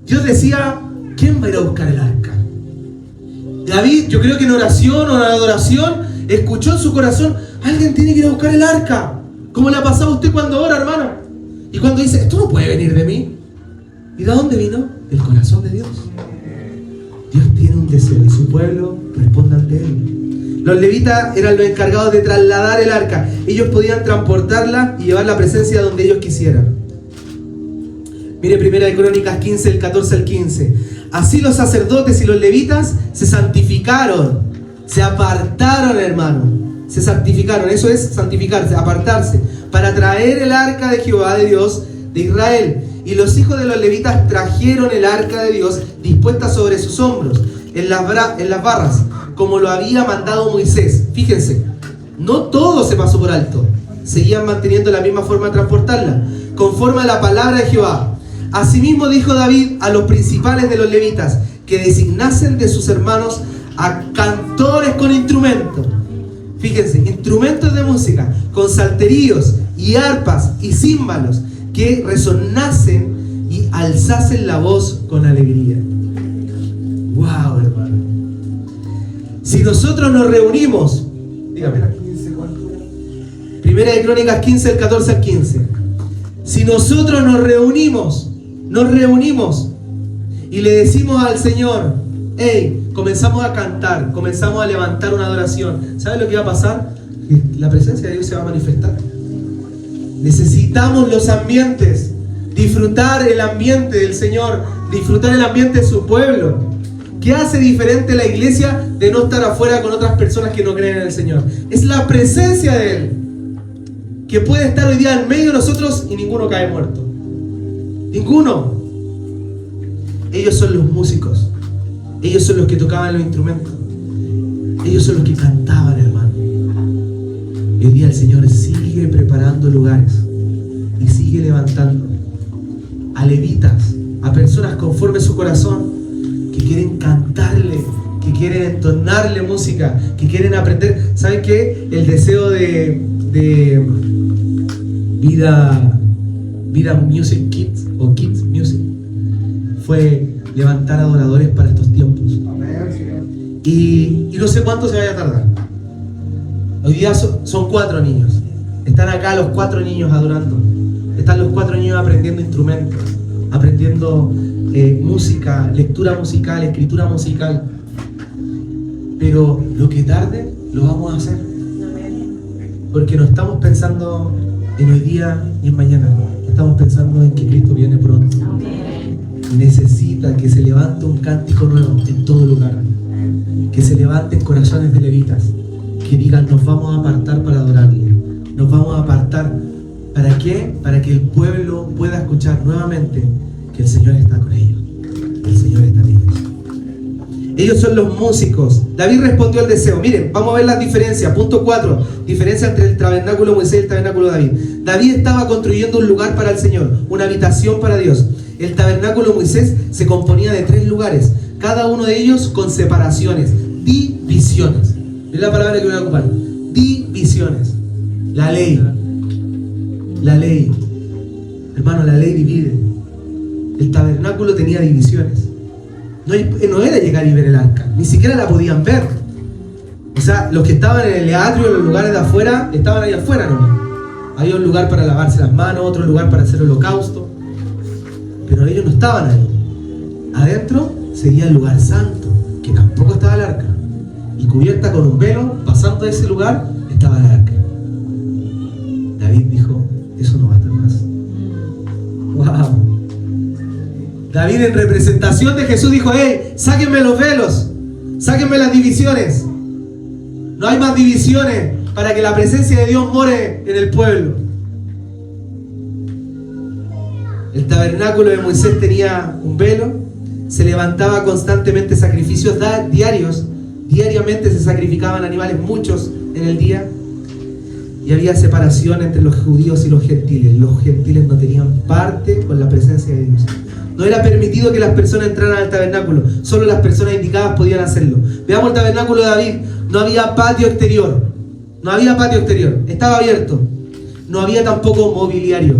Dios decía: ¿quién va a ir a buscar el arca? David, yo creo que en oración o en adoración, escuchó en su corazón: alguien tiene que ir a buscar el arca. ¿Cómo le ha pasado a usted cuando ora, hermano? Y cuando dice: esto no puede venir de mí. ¿Y de dónde vino? Del corazón de Dios. Dios tiene un deseo y su pueblo responde ante él. Los levitas eran los encargados de trasladar el arca. Ellos podían transportarla y llevar la presencia donde ellos quisieran. Mire, primera de Crónicas 15, el 14 al 15. Así los sacerdotes y los levitas se santificaron, se apartaron, hermano. Se santificaron, eso es santificarse, apartarse, para traer el arca de Jehová de Dios de Israel. Y los hijos de los levitas trajeron el arca de Dios dispuesta sobre sus hombros, en las barras, como lo había mandado Moisés. Fíjense, no todo se pasó por alto. Seguían manteniendo la misma forma de transportarla, conforme a la palabra de Jehová. Asimismo dijo David a los principales de los levitas que designasen de sus hermanos a cantores con instrumentos. Fíjense, instrumentos de música, con salterios y arpas y címbalos, que resonasen y alzasen la voz con alegría. ¡Wow, hermano! Si nosotros nos reunimos, dígame, Primera de Crónicas 15, del 14 al 15. Si nosotros nos reunimos y le decimos al Señor, hey, comenzamos a cantar, comenzamos a levantar una adoración, ¿sabes lo que va a pasar? La presencia de Dios se va a manifestar. Necesitamos los ambientes, disfrutar el ambiente del Señor, disfrutar el ambiente de su pueblo. ¿Qué hace diferente la iglesia de no estar afuera con otras personas que no creen en el Señor? Es la presencia de Él, que puede estar hoy día en medio de nosotros y ninguno cae muerto. Ninguno. Ellos son los músicos. Ellos son los que tocaban los instrumentos. Ellos son los que cantaban, hermano. Y hoy día el Señor sigue preparando lugares y sigue levantando a levitas, a personas conforme a su corazón, que quieren cantarle, que quieren entonarle música, que quieren aprender. ¿Saben qué? El deseo de Vida Music Kids o Kids Music fue levantar adoradores para estos tiempos. Y no sé cuánto se vaya a tardar. Hoy día son 4 niños. Están acá los 4 niños adorando. Están los 4 niños aprendiendo instrumentos, aprendiendo música, lectura musical, escritura musical. Pero lo que tarde lo vamos a hacer, porque no estamos pensando en hoy día y en mañana. Estamos pensando en que Cristo viene pronto. Y necesita que se levante un cántico nuevo en todo lugar, que se levanten corazones de levitas, que digan: nos vamos a apartar para adorarle, nos vamos a apartar. ¿Para qué? Para que el pueblo pueda escuchar nuevamente que el Señor está con ellos, el Señor está en ellos. Ellos son los músicos. David respondió al deseo. Miren, vamos a ver las diferencias. Punto 4. Diferencia entre el tabernáculo de Moisés y el tabernáculo de David. David estaba construyendo un lugar para el Señor, una habitación para Dios. El tabernáculo de Moisés se componía de 3 lugares, cada uno de ellos con separaciones, divisiones. Es la palabra que voy a ocupar. Divisiones. La ley. La ley. Hermano, la ley divide. El tabernáculo tenía divisiones. No era llegar y ver el arca, ni siquiera la podían ver. O sea, los que estaban en el atrio, en los lugares de afuera, estaban ahí afuera nomás. Había un lugar para lavarse las manos, otro lugar para hacer holocausto, pero ellos no estaban ahí. Adentro seguía el lugar santo, que tampoco estaba el arca, y cubierta con un velo, pasando de ese lugar, estaba el arca. David dijo: eso no va a estar más. ¡Wow! David, en representación de Jesús, dijo: hey, sáquenme los velos, sáquenme las divisiones. No hay más divisiones para que la presencia de Dios more en el pueblo. El tabernáculo de Moisés tenía un velo, se levantaba constantemente sacrificios diarios, diariamente se sacrificaban animales, muchos en el día, y había separación entre los judíos y los gentiles. Los gentiles no tenían parte con la presencia de Dios. No era permitido que las personas entraran al tabernáculo, solo las personas indicadas podían hacerlo. Veamos el tabernáculo de David. No había patio exterior, no había patio exterior, estaba abierto. No había tampoco mobiliario,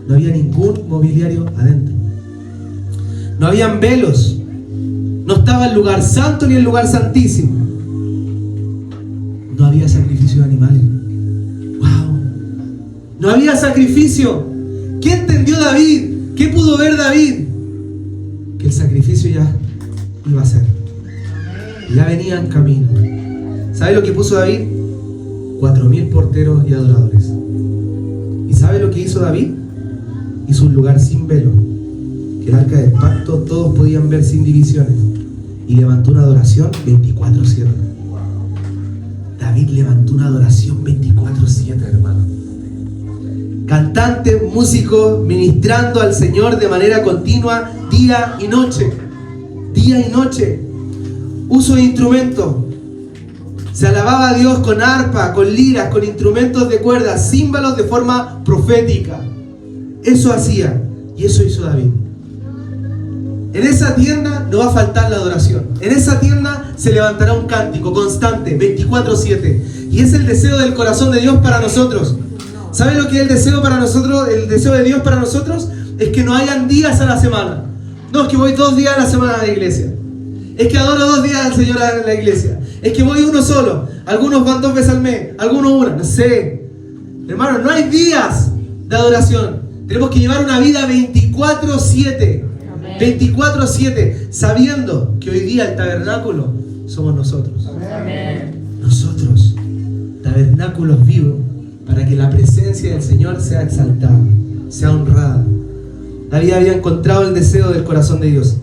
no había ningún mobiliario adentro. No habían velos, no estaba el lugar santo ni el lugar santísimo. No había sacrificio de animales. ¡Wow! No había sacrificio. ¿Qué entendió David? ¿Qué pudo ver David? Que el sacrificio ya iba a ser. Ya venía en camino. ¿Sabe lo que puso David? 4,000 porteros y adoradores. ¿Y sabe lo que hizo David? Hizo un lugar sin velo, que el arca del pacto todos podían ver sin divisiones. Y levantó una adoración 24/7. David levantó una adoración 24/7, hermano. Cantantes, músicos, ministrando al Señor de manera continua, día y noche. Día y noche. Uso de instrumentos. Se alababa a Dios con arpa, con liras, con instrumentos de cuerda, címbalos de forma profética. Eso hacía, y eso hizo David. En esa tienda no va a faltar la adoración. En esa tienda se levantará un cántico constante, 24/7. Y es el deseo del corazón de Dios para nosotros. ¿Saben lo que es el deseo para nosotros? El deseo de Dios para nosotros es que no hayan días a la semana. No, es que voy 2 días a la semana a la iglesia. Es que adoro 2 días al Señor en la iglesia. Es que voy uno solo. Algunos van 2 veces al mes, algunos una. No sé. Hermano, no hay días de adoración. Tenemos que llevar una vida 24/7. 24/7, sabiendo que hoy día el tabernáculo somos nosotros. Amén. Nosotros, tabernáculos vivos, para que la presencia del Señor sea exaltada, sea honrada. David había encontrado el deseo del corazón de Dios.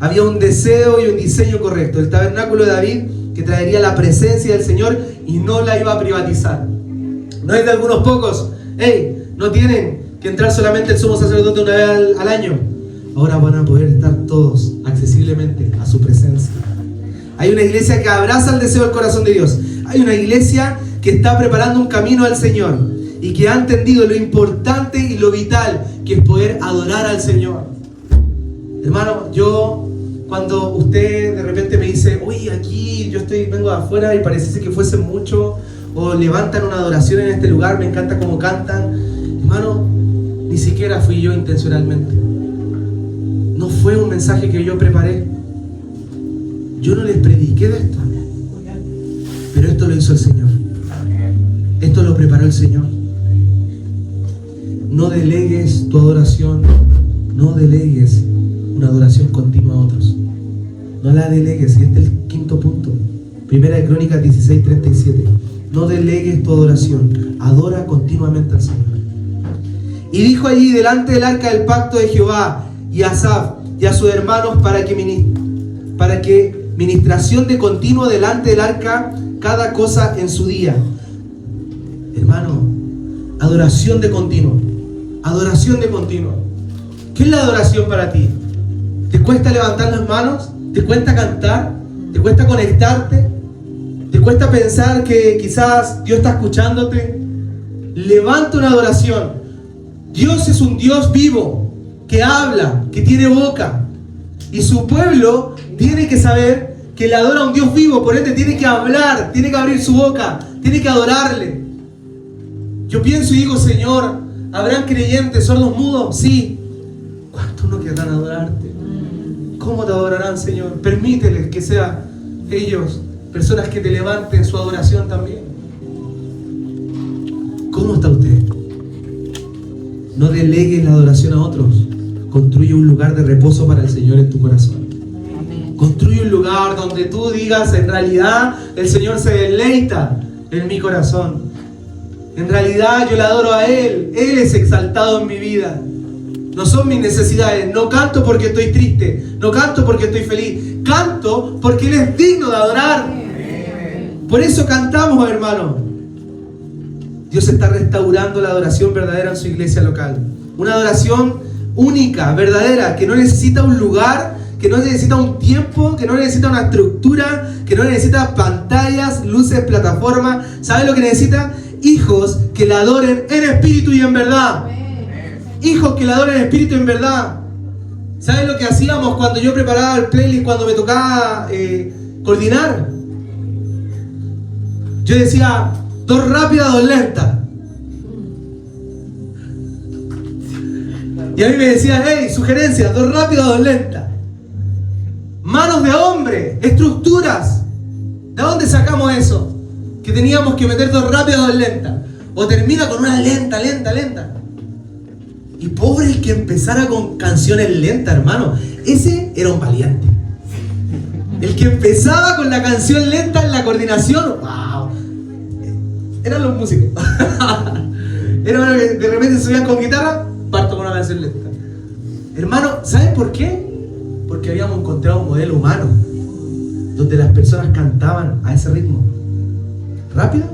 Había un deseo y un diseño correcto. El tabernáculo de David, que traería la presencia del Señor y no la iba a privatizar. No es de algunos pocos. No tienen que entrar solamente el sumo sacerdote una vez al año. Ahora van a poder estar todos accesiblemente a su presencia. Hay una iglesia que abraza el deseo del corazón de Dios. Hay una iglesia que está preparando un camino al Señor y que ha entendido lo importante y lo vital que es poder adorar al Señor. Hermano, yo cuando usted de repente me dice, uy, aquí yo vengo de afuera y parece que fuese mucho, o levantan una adoración en este lugar, me encanta cómo cantan. Hermano, ni siquiera fui yo intencionalmente. No fue un mensaje que yo preparé. Yo no les prediqué de esto. Pero esto lo hizo el Señor. Esto lo preparó el Señor. No delegues tu adoración. No delegues una adoración continua a otros. No la delegues. Y este es el 5.º punto. Primera de Crónicas 16:37. No delegues tu adoración. Adora continuamente al Señor. Y dijo allí delante del arca del pacto de Jehová y a Asaf y a sus hermanos para que ministración de continuo delante del arca cada cosa en su día. Hermano, adoración de continuo. Adoración de continuo. ¿Qué es la adoración para ti? ¿Te cuesta levantar las manos? ¿Te cuesta cantar? ¿Te cuesta conectarte? ¿Te cuesta pensar que quizás Dios está escuchándote? Levanta una adoración. Dios es un Dios vivo, que habla, que tiene boca. Y su pueblo tiene que saber que le adora a un Dios vivo, por ende tiene que hablar, tiene que abrir su boca, tiene que adorarle. Yo pienso y digo, Señor, ¿habrán creyentes sordos mudos? Sí. ¿Cuántos no querrán adorarte? ¿Cómo te adorarán, Señor? Permíteles que sean ellos personas que te levanten su adoración también. ¿Cómo está usted? No delegues la adoración a otros. Construye un lugar de reposo para el Señor en tu corazón. Construye un lugar donde tú digas, en realidad el Señor se deleita en mi corazón. En realidad yo le adoro a Él. Él es exaltado en mi vida. No son mis necesidades. No canto porque estoy triste. No canto porque estoy feliz. Canto porque Él es digno de adorar. Por eso cantamos, hermano. Dios está restaurando la adoración verdadera en su iglesia local. Una adoración única, verdadera, que no necesita un lugar, que no necesita un tiempo, que no necesita una estructura, que no necesita pantallas, luces, plataformas. ¿Sabe lo que necesita? Hijos que la adoren en espíritu y en verdad. Hijos que la adoren en espíritu y en verdad. ¿Sabe lo que hacíamos cuando yo preparaba el playlist, cuando me tocaba coordinar? Yo decía, 2 rápidas, 2 lentas. Y a mí me decían, hey, sugerencias, 2 rápidas, 2 lentas. Manos de hombre, estructuras. ¿De dónde sacamos eso? Que teníamos que meter 2 rápidas, 2 lentas. O termina con una lenta. Y pobre el que empezara con canciones lentas, hermano. Ese era un valiente. El que empezaba con la canción lenta en la coordinación, wow. Eran los músicos. Era uno que de repente subían con guitarra, parto con una canción lenta. Hermano, ¿saben por qué? Porque habíamos encontrado un modelo humano donde las personas cantaban a ese ritmo. Rápido,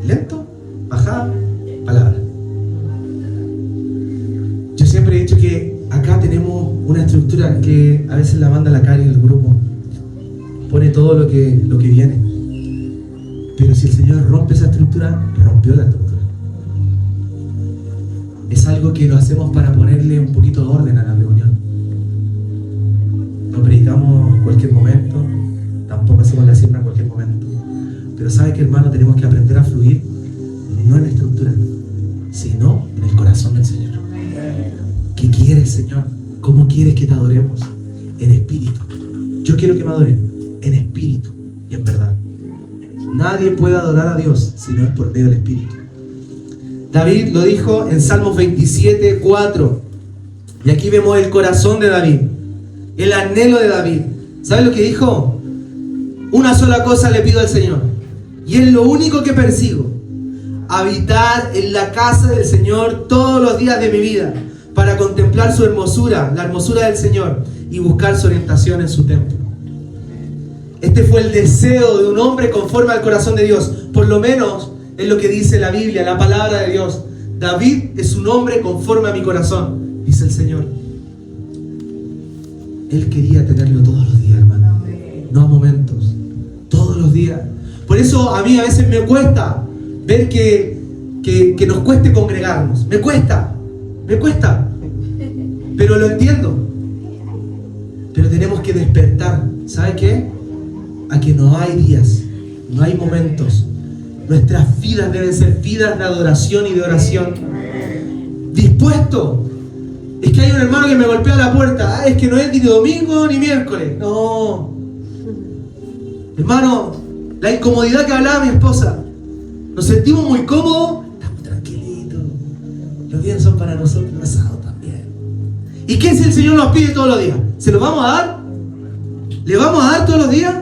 lento, bajada, palabra. tenemos una estructura que a veces la manda la cara en el grupo, pone todo lo que viene. Pero si el Señor rompe esa estructura, rompió la estructura. Es algo que lo hacemos para ponerle un poquito de orden a la reunión. No predicamos en cualquier momento, tampoco hacemos la siembra en cualquier momento. Pero ¿sabe qué, hermano? Tenemos que aprender a fluir, no en la estructura, sino en el corazón del Señor. ¿Qué quieres, Señor? ¿Cómo quieres que te adoremos? En espíritu. Yo quiero que me adoren en espíritu y en verdad. Nadie puede adorar a Dios si no es por medio del espíritu. David lo dijo en Salmos 27, 4. Y aquí vemos el corazón de David, el anhelo de David. ¿Sabe lo que dijo? Una sola cosa le pido al Señor, y es lo único que persigo: habitar en la casa del Señor todos los días de mi vida, para contemplar su hermosura, la hermosura del Señor, y buscar su orientación en su templo. Este fue el deseo de un hombre conforme al corazón de Dios. Por lo menos es lo que dice la Biblia, la palabra de Dios. David es un hombre conforme a mi corazón, dice el Señor. Él quería tenerlo todos los días, hermano, no a momentos, todos los días. Por eso a mí a veces me cuesta ver que nos cueste congregarnos. Me cuesta, pero lo entiendo. Pero tenemos que despertar, ¿sabe qué? A que no hay días, no hay momentos. Nuestras vidas deben ser vidas de adoración y de oración. Dispuesto. Es que hay un hermano que me golpea la puerta. Es que no es ni domingo ni miércoles. No. Hermano, la incomodidad que hablaba mi esposa. Nos sentimos muy cómodos. Estamos tranquilitos. Los días son para nosotros, los sábados también. ¿Y qué si el Señor nos pide todos los días? ¿Se los vamos a dar? ¿Le vamos a dar todos los días?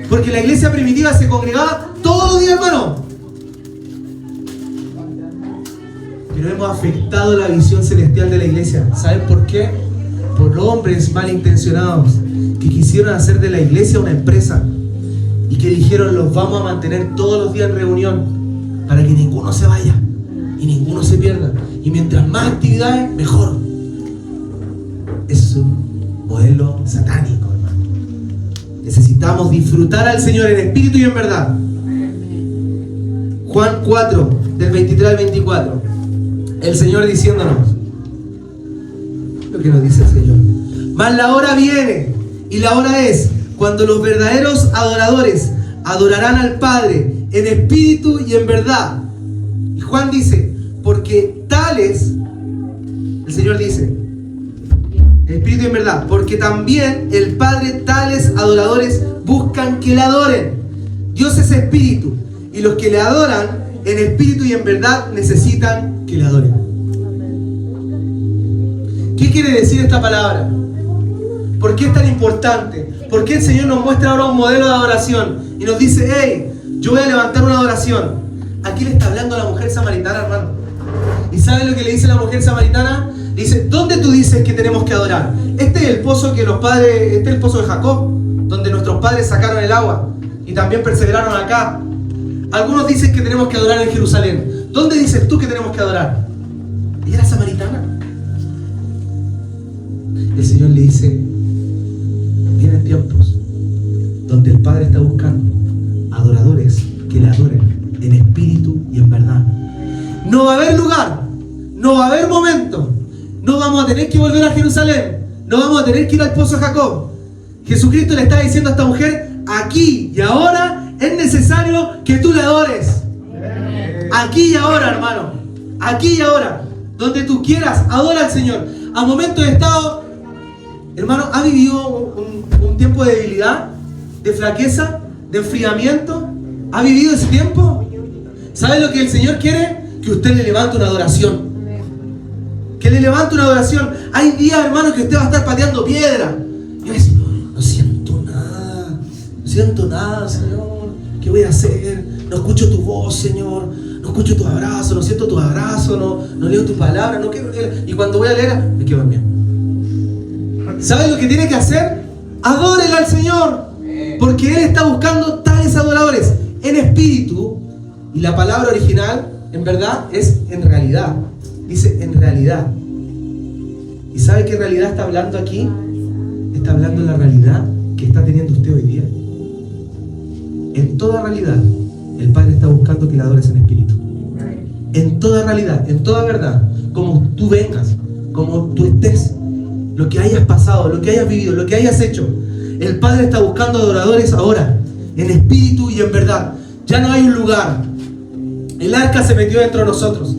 Porque la iglesia primitiva se congregaba todos los días, hermano. Pero hemos afectado la visión celestial de la iglesia. ¿Saben por qué? Por hombres malintencionados que quisieron hacer de la iglesia una empresa y que dijeron: los vamos a mantener todos los días en reunión para que ninguno se vaya y ninguno se pierda. Y mientras más actividades, mejor. Es un modelo satánico, hermano. Necesitamos disfrutar al Señor en espíritu y en verdad. Juan 4, del 23 al 24. El Señor diciéndonos lo que nos dice el Señor: mas la hora viene, y la hora es, cuando los verdaderos adoradores adorarán al Padre en espíritu y en verdad. Y Juan dice: porque tales, el Señor dice, en espíritu y en verdad, porque también el Padre tales adoradores buscan que le adoren. Dios es espíritu, y los que le adoran en espíritu y en verdad necesitan que le adoren. ¿Qué quiere decir esta palabra? ¿Por qué es tan importante? ¿Por qué el Señor nos muestra ahora un modelo de adoración? Y nos dice: hey, yo voy a levantar una adoración. Aquí le está hablando a la mujer samaritana, hermano. ¿Y saben lo que le dice la mujer samaritana? Le dice: ¿dónde tú dices que tenemos que adorar? Este es el pozo que los padres, este es el pozo de Jacob, donde nuestros padres sacaron el agua y también perseveraron acá. Algunos dicen que tenemos que adorar en Jerusalén. ¿Dónde dices tú que tenemos que adorar? Ella era samaritana. El Señor le dice: vienen tiempos donde el Padre está buscando adoradores que le adoren en espíritu y en verdad. No va a haber lugar, no va a haber momento, no vamos a tener que volver a Jerusalén, no vamos a tener que ir al pozo de Jacob. Jesucristo le está diciendo a esta mujer: aquí y ahora es necesario que tú le adores. Aquí y ahora, hermano, aquí y ahora, donde tú quieras, adora al Señor. A momentos de estado, hermano, ¿ha vivido un tiempo de debilidad, de flaqueza, de enfriamiento? ¿Ha vivido ese tiempo? ¿Sabe lo que el Señor quiere? Que usted le levante una adoración. Que le levante una adoración. Hay días, hermano, que usted va a estar pateando piedra y va a decir: no siento nada, Señor. ¿Qué voy a hacer? No escucho tu voz, Señor. No escucho tu abrazo, no siento tu abrazo, no leo tu palabra, no quiero leer. Y cuando voy a leer, me quedo dormido. ¿Sabe lo que tiene que hacer? Adórele al Señor, porque Él está buscando tales adoradores en espíritu. Y la palabra original, en verdad, es en realidad. Dice en realidad. ¿Y sabe qué realidad está hablando aquí? Está hablando de la realidad que está teniendo usted hoy día. En toda realidad, el Padre está buscando que le adores en espíritu. En toda realidad, en toda verdad, como tú vengas, como tú estés, lo que hayas pasado, lo que hayas vivido, lo que hayas hecho, el Padre está buscando adoradores ahora, en espíritu y en verdad. Ya no hay un lugar. El arca se metió dentro de nosotros.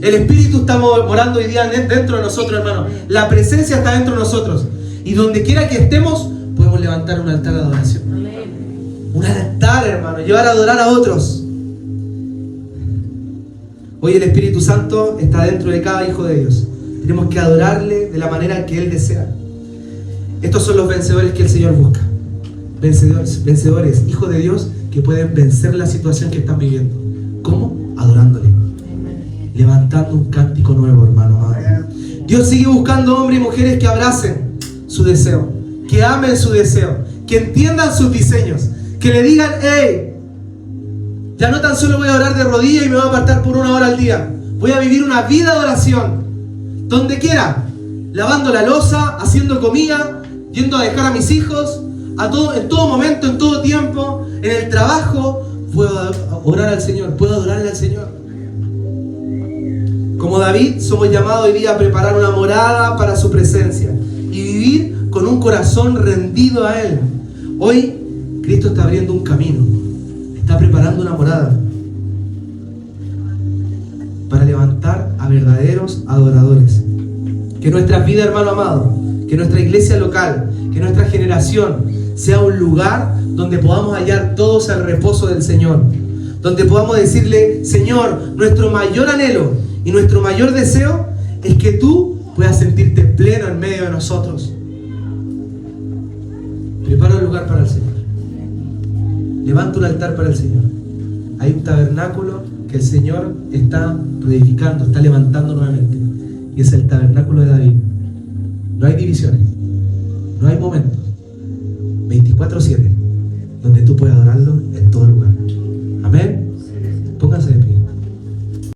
El Espíritu está morando hoy día dentro de nosotros, hermano. La presencia está dentro de nosotros. Y donde quiera que estemos, podemos levantar un altar de adoración. Un altar, hermano. Llevar a adorar a otros. Hoy el Espíritu Santo está dentro de cada hijo de Dios. Tenemos que adorarle de la manera que Él desea. Estos son los vencedores que el Señor busca. Vencedores, hijos de Dios, que pueden vencer la situación que están viviendo. ¿Cómo? Adorándole. Levantando un cántico nuevo, hermano amado. Dios sigue buscando hombres y mujeres que abracen su deseo, que amen su deseo, que entiendan sus diseños, que le digan: hey, ya no tan solo voy a orar de rodillas y me voy a apartar por 1 hora al día. Voy a vivir una vida de oración, donde quiera, lavando la loza, haciendo comida, yendo a dejar a mis hijos, en todo momento, en todo tiempo, en el trabajo, puedo orar al Señor, puedo adorarle al Señor. Como David, somos llamados hoy día a preparar una morada para su presencia y vivir con un corazón rendido a Él. Hoy, Cristo está abriendo un camino, está preparando una morada para levantar a verdaderos adoradores. Que nuestra vida, hermano amado, que nuestra iglesia local, que nuestra generación sea un lugar donde podamos hallar todos el reposo del Señor, donde podamos decirle: Señor, nuestro mayor anhelo y nuestro mayor deseo es que tú puedas sentirte pleno en medio de nosotros. Prepara un lugar para el Señor. Levanta un altar para el Señor. Hay un tabernáculo que el Señor está reedificando, está levantando nuevamente. Y es el tabernáculo de David. No hay divisiones, no hay momentos. 24/7, donde tú puedes adorarlo en todo lugar. Amén.